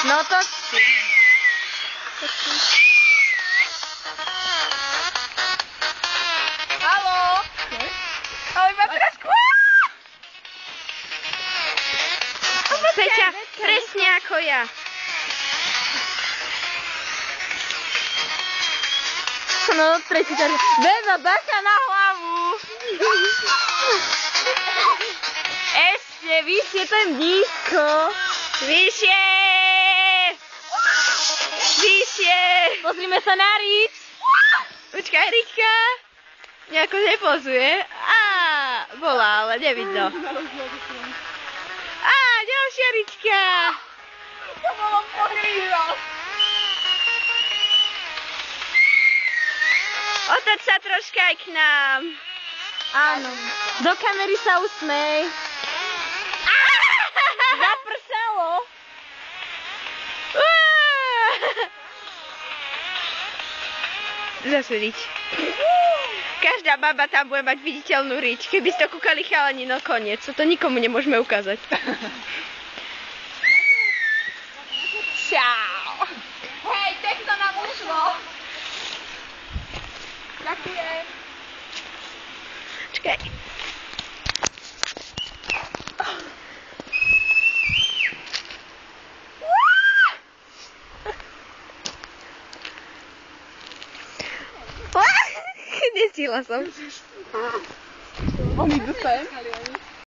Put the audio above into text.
No to... Haló? Ale iba teraz... Peťa, presne ako ja. No, tretí ťa... Beba, bacha na hlavu! Ešte, vyššie ten blízko. Vyššie! Vyššie! Pozrime sa na Rič. Počkaj, Rička. Nejako nepozuje. Bola, ale nevidno. Ďalšia Rička. To bolo pohrívo. Otoč sa troška aj k nám. Áno. Do kamery sa usmej. Zaprsalo. Zase Rič. Každá baba tam bude mať viditeľnú Rič. Keby ste to kúkali chalani, no koniec. To nikomu nemôžeme ukázať. Čau. Hej, tekto nám ušlo. Ďakujem. Čakaj. Nestíhla som. Oni idú sem.